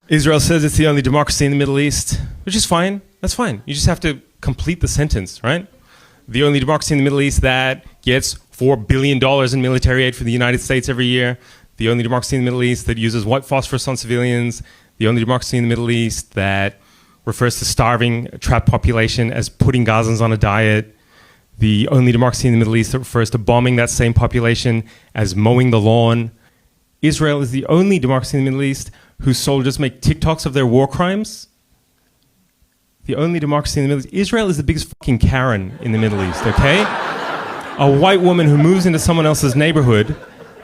Israel says it's the only democracy in the Middle East, which is fine. That's fine. You just have to complete the sentence, right? The only democracy in the Middle East that gets $4 billion in military aid from the United States every year. The only democracy in the Middle East that uses white phosphorus on civilians. The only democracy in the Middle East that refers to starving a trapped population as putting Gazans on a diet. The only democracy in the Middle East that refers to bombing that same population as mowing the lawn. Israel is the only democracy in the Middle East whose soldiers make TikToks of their war crimes. The only democracy in the Middle East. Israel is the biggest fucking Karen in the Middle East, okay? A white woman who moves into someone else's neighborhood,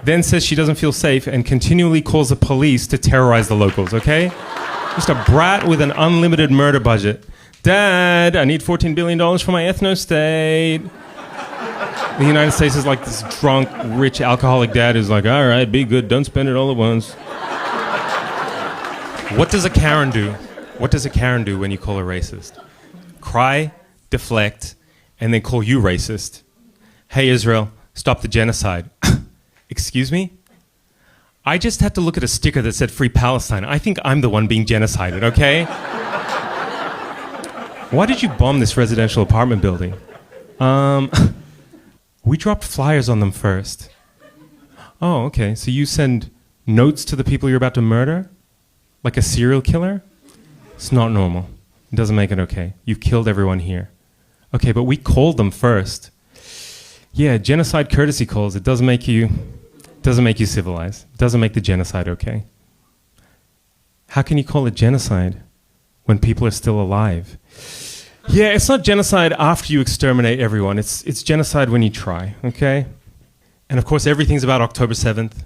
then says she doesn't feel safe and continually calls the police to terrorize the locals, okay? Just a brat with an unlimited murder budget. Dad, I need $14 billion for my ethno-state. The United States is like this drunk, rich, alcoholic dad who's like, all right, be good, don't spend it all at once. What does a Karen do? What does a Karen do when you call her racist? Cry, deflect, and then call you racist. Hey, Israel, stop the genocide. Excuse me? I just had to look at a sticker that said Free Palestine. I think I'm the one being genocided, okay? Why did you bomb this residential apartment building? We dropped flyers on them first. Oh, okay. So you send notes to the people you're about to murder? Like a serial killer? It's not normal. It doesn't make it okay. You've killed everyone here. Okay, but we called them first. Yeah, genocide courtesy calls. It doesn't make you civilized. It doesn't make the genocide okay. How can you call it genocide when people are still alive? Yeah, it's not genocide after you exterminate everyone. It's genocide when you try, okay? And of course, everything's about October 7th.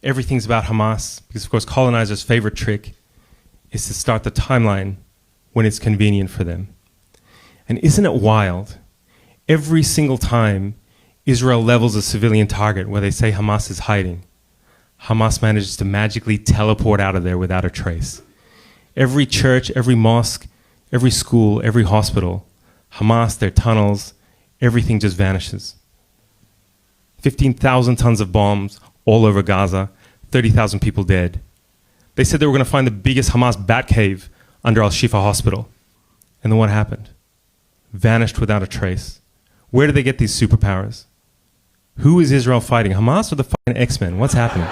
Everything's about Hamas, because of course, colonizers' favorite trick is to start the timeline when it's convenient for them. And isn't it wild? Every single time Israel levels a civilian target where they say Hamas is hiding, Hamas manages to magically teleport out of there without a trace. Every church, every mosque, every school, every hospital, Hamas, their tunnels, everything just vanishes. 15,000 tons of bombs all over Gaza, 30,000 people dead. They said they were going to find the biggest Hamas bat cave under Al-Shifa hospital. And then what happened? Vanished without a trace. Where did they get these superpowers? Who is Israel fighting? Hamas or the fucking X-Men? What's happening?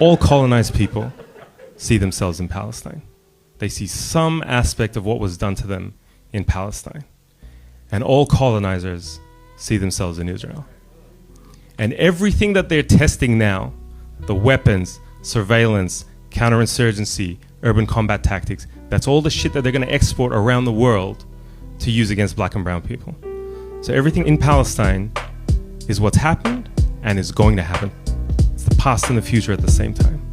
All colonized people see themselves in Palestine. They see some aspect of what was done to them in Palestine. And all colonizers see themselves in Israel. And everything that they're testing now, the weapons, surveillance, counterinsurgency, urban combat tactics, that's all the shit that they're going to export around the world to use against black and brown people. So everything in Palestine is what's happened and is going to happen. It's the past and the future at the same time.